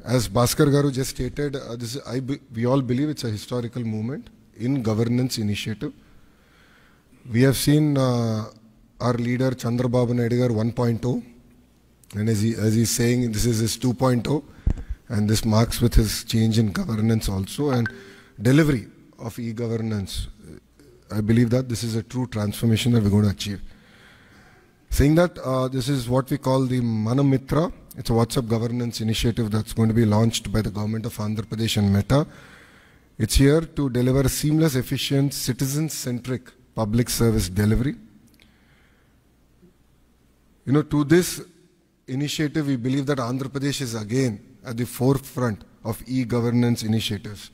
As Bhaskar Garu just stated, we all believe it's a historical movement in governance initiative. We have seen our leader Chandrababu Naidu Garu 1.0, and as he's saying, this is his 2.0, and this marks with his change in governance also and delivery of e-governance. I believe that this is a true transformation that we're going to achieve. Saying that, this is what we call the Manamitra. It's a WhatsApp governance initiative that's going to be launched by the government of Andhra Pradesh and Meta. It's here to deliver seamless, efficient, citizen-centric public service delivery. You know, to this initiative, we believe that Andhra Pradesh is again at the forefront of e-governance initiatives.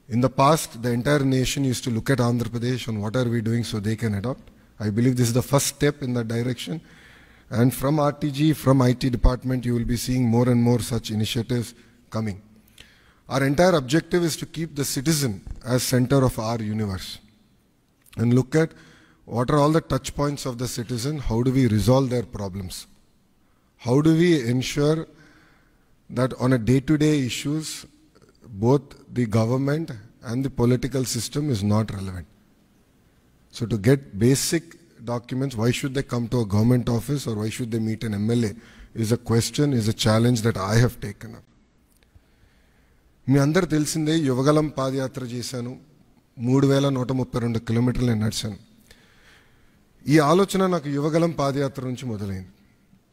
In the past, the entire nation used to look at Andhra Pradesh on what are we doing so they can adopt. I believe this is the first step in that direction. And from RTG, from IT department, you will be seeing more and more such initiatives coming. Our entire objective is to keep the citizen as center of our universe and look at what are all the touch points of the citizen, how do we resolve their problems? How do we ensure that on a day-to-day issues, both the government and the political system is not relevant? So to get basic documents, why should they come to a government office or why should they meet an MLA is a question, is a challenge that I have taken up. మీ అందరూ తెలిసిందే యువగలం పాదయాత్ర చేశాను, 3132 కిలోమీటర్లు నేను నడిచాను. ఈ ఆలోచన నాకు యువగలం పాదయాత్ర నుంచి మొదలైంది.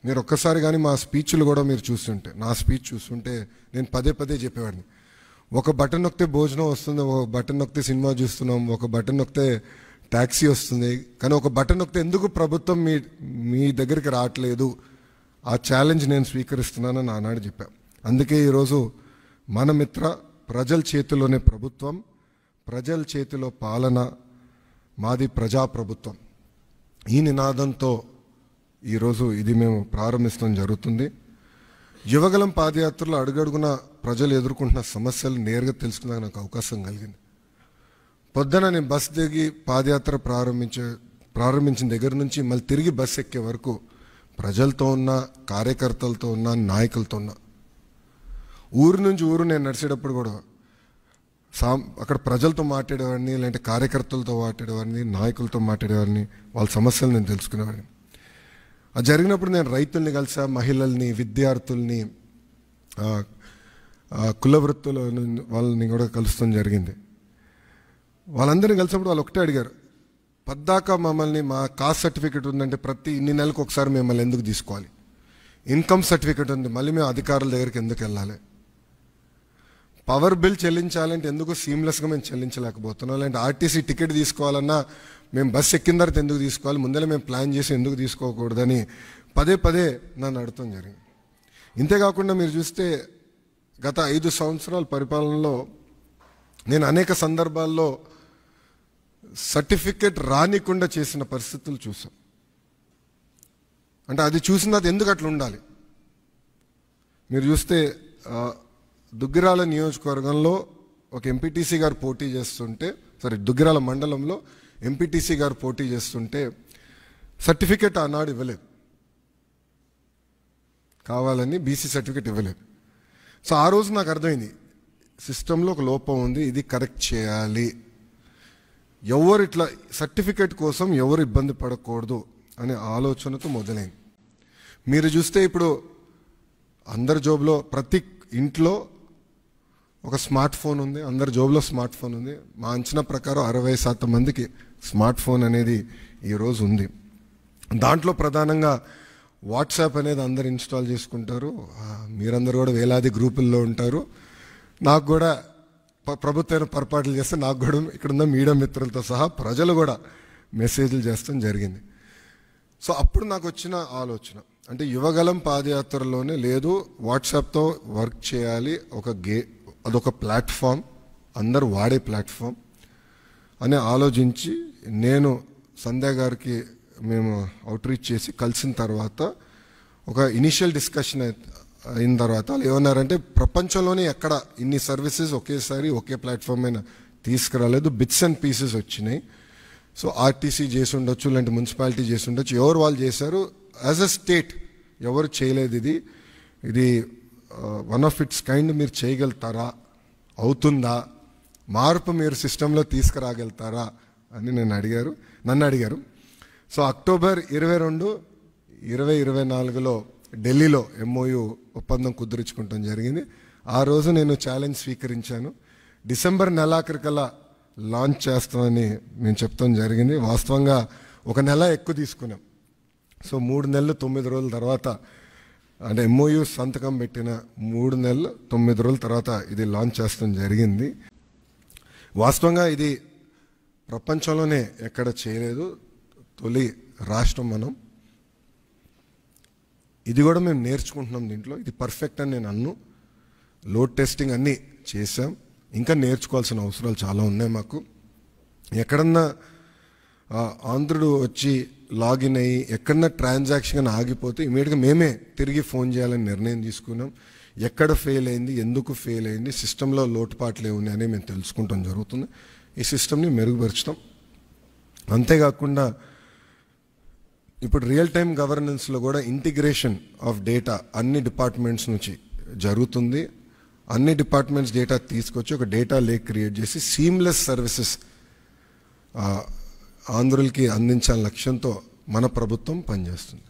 మీరు ఒక్కసారి కానీ మా స్పీచ్లు కూడా మీరు చూస్తుంటే, నా స్పీచ్ చూస్తుంటే నేను పదే పదే చెప్పేవాడిని, ఒక బటన్ నొక్కితే భోజనం వస్తుంది, ఒక బటన్ నొక్కితే సినిమా చూస్తున్నాం, ఒక బటన్ నొక్కితే ట్యాక్సీ వస్తుంది, కానీ ఒక బటన్ నొక్కితే ఎందుకు ప్రభుత్వం మీ దగ్గరికి రావట్లేదు, ఆ ఛాలెంజ్ నేను స్వీకరిస్తున్నానని ఆనాడు చెప్పా. అందుకే ఈరోజు మన మిత్ర, ప్రజల చేతిలోనే ప్రభుత్వం, ప్రజల చేతిలో పాలన, మాది ప్రజాప్రభుత్వం, ఈ నినాదంతో ఈరోజు ఇది మేము ప్రారంభించడం జరుగుతుంది. యువగలం పాదయాత్రలో అడుగడుగున ప్రజలు ఎదుర్కొంటున్న సమస్యలు నేరుగా తెలుసుకునే నాకు అవకాశం కలిగింది. పొద్దున నేను బస్ దిగి పాదయాత్ర ప్రారంభించిన దగ్గర నుంచి మళ్ళీ తిరిగి బస్ ఎక్కే వరకు ప్రజలతో ఉన్న, కార్యకర్తలతో ఉన్న, నాయకులతో ఉన్న, ఊరు నుంచి ఊరు నేను నడిచేటప్పుడు కూడా అక్కడ ప్రజలతో మాట్లాడేవాడిని, లేదంటే కార్యకర్తలతో మాట్లాడేవాడిని, నాయకులతో మాట్లాడేవాడిని, వాళ్ళ సమస్యలు నేను తెలుసుకునేవాడిని. అది జరిగినప్పుడు నేను రైతుల్ని కలిసా, మహిళల్ని, విద్యార్థుల్ని, కుల వృత్తుల వాళ్ళని కూడా కలుస్తాం జరిగింది. వాళ్ళందరినీ కలిసినప్పుడు వాళ్ళు ఒకటే అడిగారు, పద్దాక మమ్మల్ని మా కాస్ట్ సర్టిఫికేట్ ఉందంటే ప్రతి ఇన్ని నెలలకు ఒకసారి మిమ్మల్ని ఎందుకు తీసుకోవాలి, ఇన్కమ్ సర్టిఫికేట్ ఉంది మళ్ళీ మేము అధికారుల దగ్గరికి ఎందుకు వెళ్ళాలి, పవర్ బిల్ చెల్లించాలంటే ఎందుకు సీమ్లెస్గా మేము చెల్లించలేకపోతున్నాం, లేదంటే ఆర్టీసీ టికెట్ తీసుకోవాలన్నా మేము బస్ ఎక్కిన తర్వాత ఎందుకు తీసుకోవాలి, ముందరే మేము ప్లాన్ చేసి ఎందుకు తీసుకోకూడదని పదే పదే నన్ను అడగటం జరిగింది. ఇంతేకాకుండా మీరు చూస్తే గత 5 సంవత్సరాల పరిపాలనలో నేను అనేక సందర్భాల్లో సర్టిఫికేట్ రానికుండా చేసిన పరిస్థితులు చూసాం. అంటే అది చూసిన తర్వాత ఎందుకు అట్లా ఉండాలి? మీరు చూస్తే దుగ్గిరాల నియోజకవర్గంలో ఒక ఎంపీటీసీ గారు పోటీ చేస్తుంటే, దుగ్గిరాల మండలంలో ఎంపీటీసీ గారు పోటీ చేస్తుంటే సర్టిఫికేట్ ఆనాడు ఇవ్వలేదు, కావాలని బీసీ సర్టిఫికేట్ ఇవ్వలేదు. సో ఆ రోజు నాకు అర్థమైంది, సిస్టంలో ఒక లోపం ఉంది, ఇది కరెక్ట్ చేయాలి, ఎవరు ఇట్లా సర్టిఫికేట్ కోసం ఎవరు ఇబ్బంది పడకూడదు అనే ఆలోచనతో మొదలైంది. మీరు చూస్తే ఇప్పుడు అందరి జోబులో, ప్రతి ఇంట్లో ఒక స్మార్ట్ ఫోన్ ఉంది, అందరి జోబులో స్మార్ట్ ఫోన్ ఉంది. మా అంచనా ప్రకారం 60% మందికి స్మార్ట్ ఫోన్ అనేది ఈరోజు ఉంది. దాంట్లో ప్రధానంగా వాట్సాప్ అనేది అందరు ఇన్స్టాల్ చేసుకుంటారు. మీరందరూ కూడా వేలాది గ్రూపుల్లో ఉంటారు. నాకు కూడా ప్రభుత్వం పొరపాట్లు చేస్తే నాకు కూడా ఇక్కడున్న మీడియా మిత్రులతో సహా ప్రజలు కూడా మెసేజ్లు చేస్తాం జరిగింది. సో అప్పుడు నాకు వచ్చిన ఆలోచన, అంటే యువగలం పాదయాత్రలోనే లేదు, వాట్సాప్తో వర్క్ చేయాలి, అదొక ప్లాట్ఫామ్, అందరు వాడే ప్లాట్ఫామ్ అని ఆలోచించి నేను సంధ్య గారికి మేము అవుట్రీచ్ చేసి కలిసిన తర్వాత ఒక ఇనిషియల్ డిస్కషన్ అయిన తర్వాత వాళ్ళు ఏమన్నారంటే, ప్రపంచంలోనే ఎక్కడ ఇన్ని సర్వీసెస్ ఒకేసారి ఒకే ప్లాట్ఫామ్ అయినా తీసుకురాలేదు, బిట్స్ అండ్ పీసెస్ వచ్చినాయి. సో ఆర్టీసీ చేసి ఉండొచ్చు, లేదంటే మున్సిపాలిటీ చేసి ఉండొచ్చు, ఎవరు వాళ్ళు చేశారు, యాజ్ అ స్టేట్ ఎవరు చేయలేదు. ఇది వన్ ఆఫ్ ఇట్స్ కైండ్ మీరు చేయగలుగుతారా, అవుతుందా, మార్పు మీరు సిస్టంలో తీసుకురాగలుగుతారా అని నన్ను అడిగారు. సో అక్టోబర్ 22, 2024లో ఢిల్లీలో MOU ఒప్పందం కుదుర్చుకుంటాం జరిగింది. ఆ రోజు నేను ఛాలెంజ్ స్వీకరించాను. డిసెంబర్ నెలాఖరికల్లా లాంచ్ చేస్తామని నేను చెప్తాం జరిగింది. వాస్తవంగా 1 నెల ఎక్కువ తీసుకున్నాం. సో 3 నెలలు 9 రోజుల తర్వాత, అంటే MOU సంతకం పెట్టిన 3 నెలలు 9 రోజుల తర్వాత ఇది లాంచ్ చేస్తాం జరిగింది. వాస్తవంగా ఇది ప్రపంచంలోనే ఎక్కడ చేయలేదు, తొలి రాష్ట్రం మనం. ఇది కూడా మేము నేర్చుకుంటున్నాం దీంట్లో. ఇది పర్ఫెక్ట్ అని నేను అన్ను. లోడ్ టెస్టింగ్ అన్నీ చేసాం, ఇంకా నేర్చుకోవాల్సిన అవసరాలు చాలా ఉన్నాయి మాకు. ఎక్కడన్నా ఆంధ్రుడు వచ్చి లాగిన్ అయ్యి ఎక్కడన్నా ట్రాన్సాక్షన్ ఆగిపోతే ఇమీడియట్గా మేమే తిరిగి ఫోన్ చేయాలని నిర్ణయం తీసుకున్నాం. ఎక్కడ ఫెయిల్ అయింది, ఎందుకు ఫెయిల్ అయింది, సిస్టంలో లోటుపాట్లు ఏమున్నాయని మేము తెలుసుకుంటాం జరుగుతుంది. ఈ సిస్టమ్ని మెరుగుపరుచుతాం. అంతేకాకుండా ఇప్పుడు రియల్ టైం గవర్నెన్స్లో కూడా ఇంటిగ్రేషన్ ఆఫ్ డేటా అన్ని డిపార్ట్మెంట్స్ నుంచి జరుగుతుంది. అన్ని డిపార్ట్మెంట్స్ డేటా తీసుకొచ్చి ఒక డేటా లేక్ క్రియేట్ చేసి సీమ్లెస్ సర్వీసెస్ ఆంధ్రులకి అందించాలని లక్ష్యంతో మన ప్రభుత్వం పనిచేస్తుంది.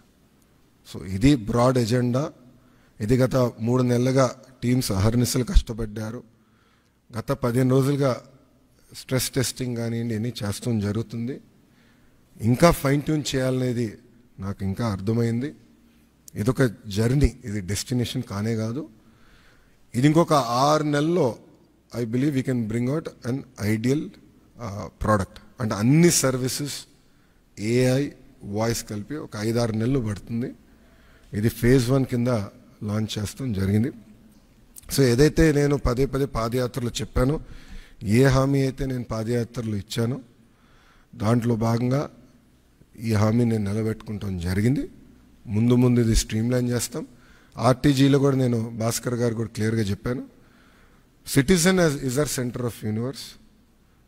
సో ఇది బ్రాడ్ ఎజెండా. ఇది గత 3 నెలలుగా టీమ్స్ అహర్నిశలు కష్టపడ్డారు. గత 15 రోజులుగా స్ట్రెస్ టెస్టింగ్ కానివ్వండి అన్నీ చేస్తాం జరుగుతుంది. ఇంకా ఫైన్ ట్యూన్ చేయాలనేది నాకు ఇంకా అర్థమైంది. ఇదొక జర్నీ, ఇది డెస్టినేషన్ కానే కాదు. ఇది ఇంకొక 6 నెలల్లో I believe we can bring out an ideal product. అంటే అన్ని సర్వీసెస్ AI వాయిస్ కలిపి ఒక 5-6 నెలలు పడుతుంది. ఇది phase 1 కింద లాంచ్ చేస్తాం జరిగింది. సో ఏదైతే నేను పదే పాదయాత్రలు చెప్పానో, ఏ హామీ అయితే నేను పాదయాత్రలు ఇచ్చానో దాంట్లో భాగంగా ఈ హామీ నేను నిలబెట్టుకుంటాం జరిగింది. ముందు ఇది స్ట్రీమ్లైన్ చేస్తాం. RTGలో కూడా నేను భాస్కర్ గారు కూడా క్లియర్గా చెప్పాను. Citizen is our centre of universe.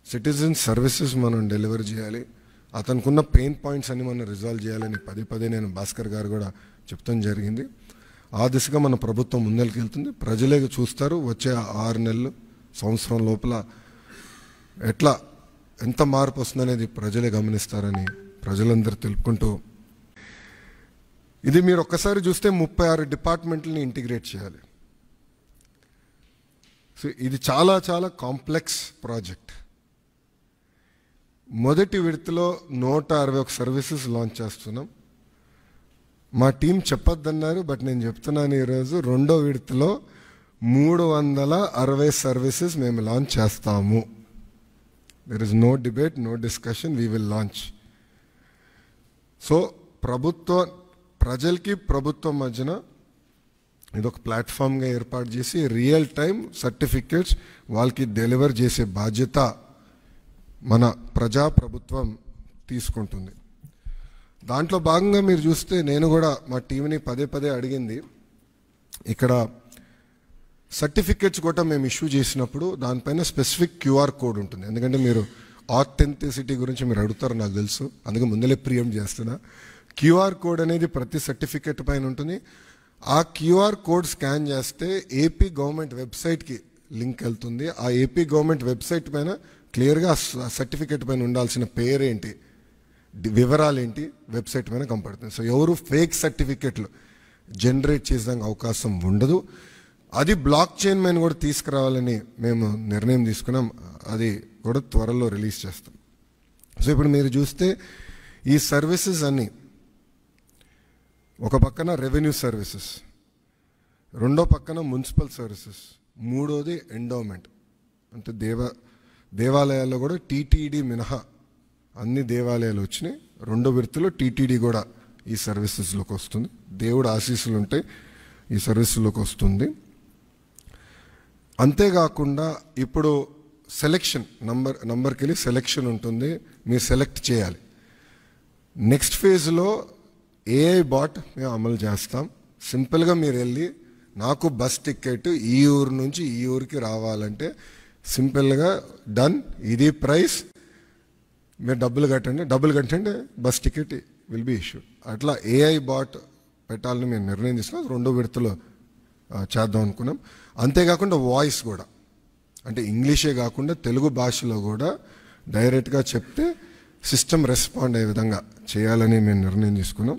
Citizen services మనం డెలివర్ చేయాలి. అతనుకున్న పెయిన్ పాయింట్స్ అన్ని మనం రిజాల్వ్ చేయాలని పదే నేను భాస్కర్ గారు కూడా చెప్తాం జరిగింది. ఆ దిశగా మన ప్రభుత్వం ముందరికి వెళ్తుంది. ప్రజలే చూస్తారు వచ్చే 6 నెలలు, సంవత్సరం లోపల ఎంత మార్పు వస్తుందనేది ప్రజలే గమనిస్తారని ప్రజలందరూ తెలుపుకుంటూ, ఇది మీరు ఒక్కసారి చూస్తే 36 డిపార్ట్మెంట్లని ఇంటిగ్రేట్ చేయాలి. సో ఇది చాలా కాంప్లెక్స్ ప్రాజెక్ట్. మొదటి విడతలో 161 సర్వీసెస్ లాంచ్ చేస్తున్నాం. మా టీం చెప్పొద్దన్నారు, బట్ నేను చెప్తున్నాను ఈరోజు. 2వ విడతలో 360 సర్వీసెస్ మేము లాంచ్ చేస్తాము. There is no debate, no discussion, we will launch. So ప్రజలకి ప్రభుత్వం మధ్యన ఇదొక ప్లాట్ఫామ్గా ఏర్పాటు చేసి రియల్ టైం సర్టిఫికేట్స్ వాళ్ళకి డెలివర్ చేసే బాధ్యత మన ప్రభుత్వం తీసుకుంటుంది. దాంట్లో భాగంగా మీరు చూస్తే నేను కూడా మా టీంని పదే అడిగింది. ఇక్కడ సర్టిఫికేట్స్ కూడా మేము ఇష్యూ చేసినప్పుడు దానిపైన స్పెసిఫిక్ QR కోడ్ ఉంటుంది. ఎందుకంటే మీరు ఆథెంటిసిటీ గురించి మీరు అడుగుతారు నాకు తెలుసు, అందుకే ముందలే ప్రియం చేస్తున్నా. QR కోడ్ అనేది ప్రతి సర్టిఫికేట్ పైన ఉంటుంది. ఆ QR కోడ్ స్కాన్ చేస్తే ఏపీ గవర్నమెంట్ వెబ్సైట్కి లింక్ వెళ్తుంది. ఆ ఏపీ గవర్నమెంట్ వెబ్సైట్ పైన క్లియర్గా సర్టిఫికేట్ పైన ఉండాల్సిన పేరేంటి, వివరాలు ఏంటి వెబ్సైట్ పైన కనపడుతుంది. సో ఎవరు ఫేక్ సర్టిఫికేట్లు జనరేట్ చేసేదానికి అవకాశం ఉండదు. అది బ్లాక్ చైన్ పైన కూడా తీసుకురావాలని మేము నిర్ణయం తీసుకున్నాం. అది కూడా త్వరలో రిలీజ్ చేస్తాం. సో ఇప్పుడు మీరు చూస్తే ఈ సర్వీసెస్ అన్నీ ఒక పక్కన రెవెన్యూ సర్వీసెస్, రెండో పక్కన మున్సిపల్ సర్వీసెస్, మూడోది ఎండోమెంట్. అంటే దేవాలయాల్లో కూడా టీటీడీ మినహా అన్ని దేవాలయాలు వచ్చినాయి. 2వ విడతలో టీటీడీ కూడా ఈ సర్వీసెస్లోకి వస్తుంది. దేవుడు ఆశీస్సులు ఉంటే ఈ సర్వీసులోకి వస్తుంది. అంతేకాకుండా ఇప్పుడు సెలెక్షన్ నంబర్కి వెళ్ళి సెలెక్షన్ ఉంటుంది, మీరు సెలెక్ట్ చేయాలి. నెక్స్ట్ ఫేజ్లో AI బాట్ మేము అమలు చేస్తాం. సింపుల్గా మీరు వెళ్ళి నాకు బస్ టికెట్ ఈ ఊరు నుంచి ఈ ఊరికి రావాలంటే సింపుల్గా డన్, ఇది ప్రైస్, మీరు డబ్బులు కట్టండి bus ticket will be issued. అట్లా AI బాట్ పెట్టాలని మేము నిర్ణయం తీసుకున్నాం. 2వ విడతలో చేద్దాం అనుకున్నాం. అంతేకాకుండా వాయిస్ కూడా, అంటే ఇంగ్లీషే కాకుండా తెలుగు భాషలో కూడా డైరెక్ట్గా చెప్తే సిస్టమ్ రెస్పాండ్ అయ్యే విధంగా చేయాలని మేము నిర్ణయం తీసుకున్నాం.